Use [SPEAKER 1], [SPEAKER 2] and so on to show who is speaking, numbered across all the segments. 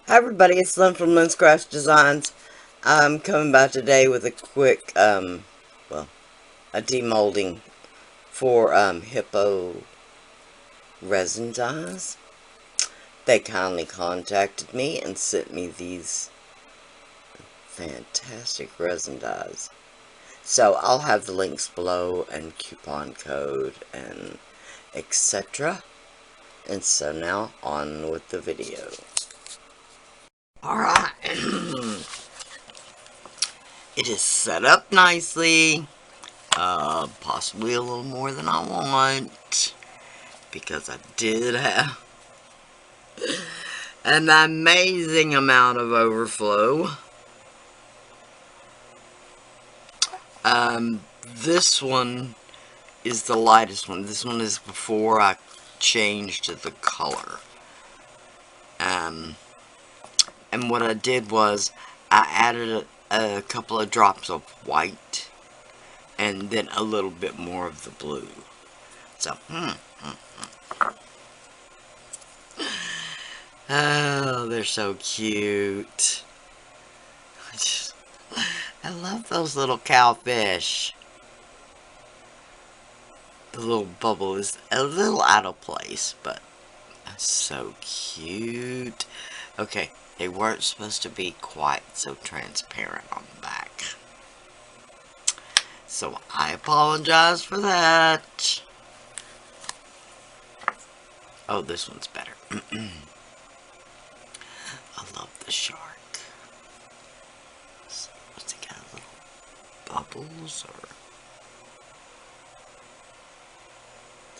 [SPEAKER 1] Hi everybody, it's Lyn from Lyn's Craft Designs. I'm coming by today with a quick, well, a demolding for, Hiipoo resin dyes. They kindly contacted me and sent me these fantastic resin dyes. So I'll have the links below and coupon code and etc. And so now on with the video. Alright. It is set up nicely. Possibly a little more than I want, because I did have an amazing amount of overflow. This one is the lightest one. This one is before I changed the color. And what I did was I added a couple of drops of white and then a little bit more of the blue. So, oh, they're so cute. I love those little cowfish. The little bubble is a little out of place, but so cute. Okay, they weren't supposed to be quite so transparent on the back. So I apologize for that. Oh, this one's better. I love the shark. What's it got, little bubbles or...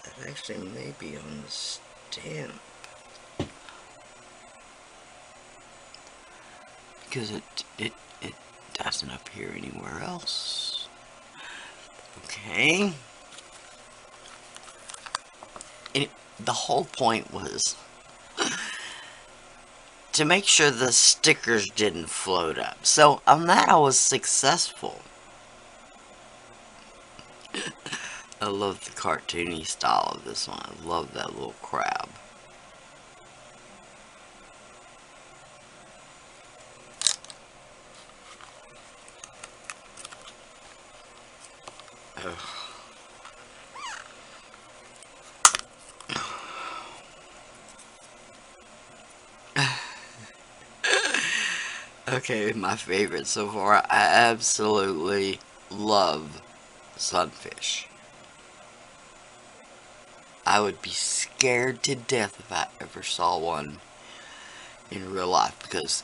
[SPEAKER 1] That actually may be on the stamp. Because it doesn't appear anywhere else. Okay. And the whole point was to make sure the stickers didn't float up. So on that I was successful. I love the cartoony style of this one. I love that little crab. Okay, my favorite so far. I absolutely love sunfish. I would be scared to death if I ever saw one in real life because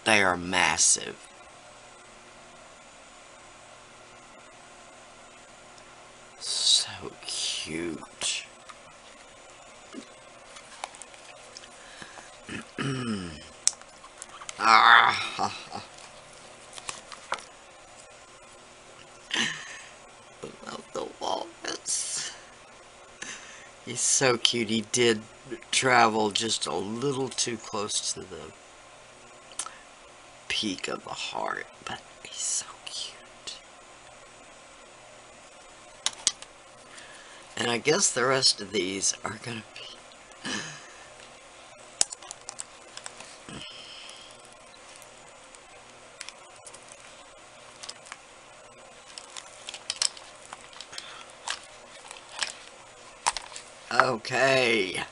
[SPEAKER 1] they are massive. So cute. Ah. I love the walrus. He's so cute. He did travel just a little too close to the peak of the heart, but he's so cute. And I guess the rest of these are gonna be okay.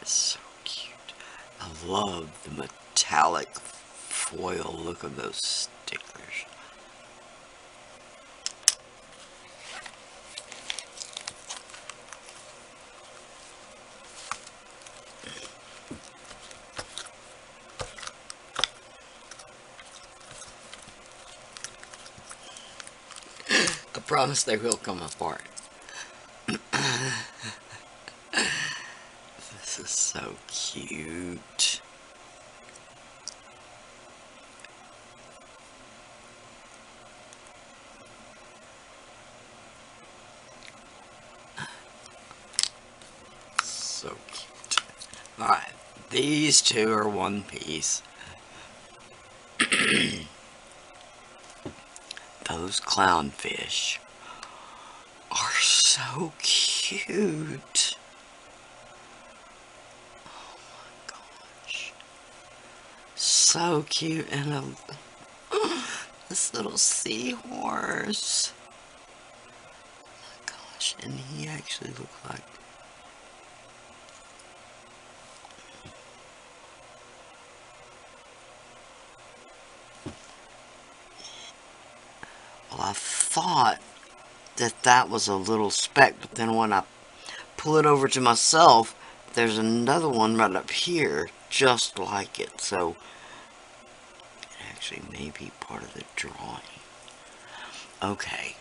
[SPEAKER 1] It's so cute. I love the metallic foil look of those stickers. I promise they will come apart. This is so cute. So cute. Alright, these two are one piece. Those clownfish are so cute. so cute. And this little seahorse. Oh my gosh, and he actually looked like... Well, I thought that was a little speck, but then when I pull it over to myself, there's another one right up here just like it. So it actually may be part of the drawing. Okay.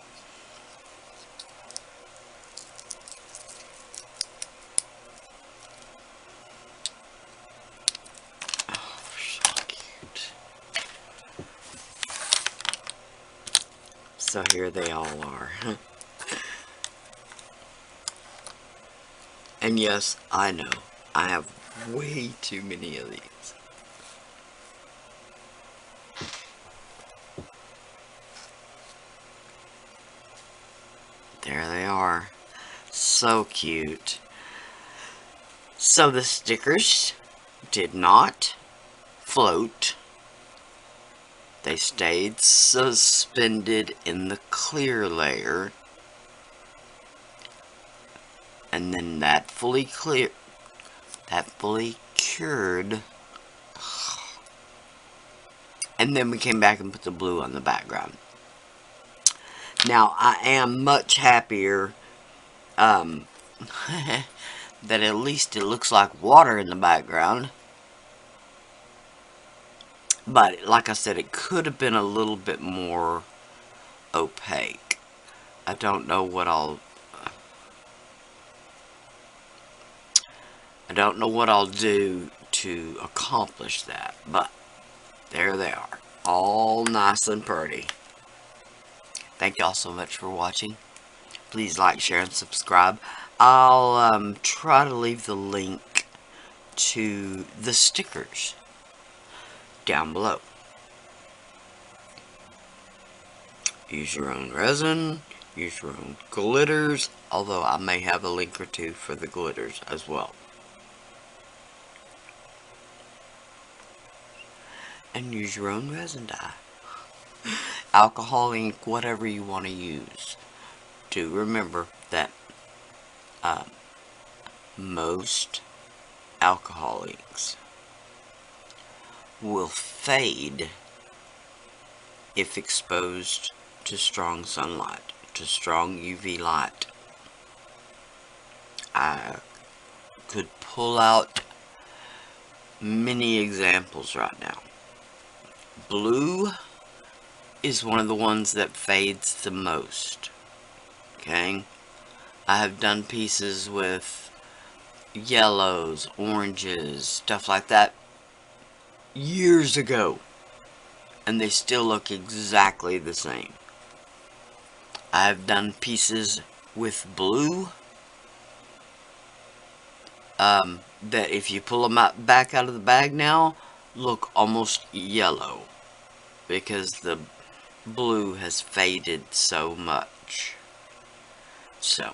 [SPEAKER 1] Oh, so cute. So here they all are. And yes, I know, I have way too many of these. There they are. So cute. So the stickers did not float. They stayed suspended in the clear layer. And then that fully cured. And then we came back and put the blue on the background. Now, I am much happier that at least it looks like water in the background. But, like I said, it could have been a little bit more opaque. I don't know what I'll do to accomplish that, but there they are, all nice and pretty. Thank y'all so much for watching. Please like, share, and subscribe. I'll try to leave the link to the stickers down below. Use your own resin, use your own glitters, although I may have a link or two for the glitters as well. And use your own resin dye. Alcohol, ink, whatever you want to use. Do remember that most alcohol inks will fade if exposed to strong sunlight, to strong UV light. I could pull out many examples right now. Blue is one of the ones that fades the most. Okay? I have done pieces with yellows, oranges, stuff like that years ago, and they still look exactly the same. I have done pieces with blue that if you pull them back out of the bag now, look almost yellow, because the blue has faded so much. So,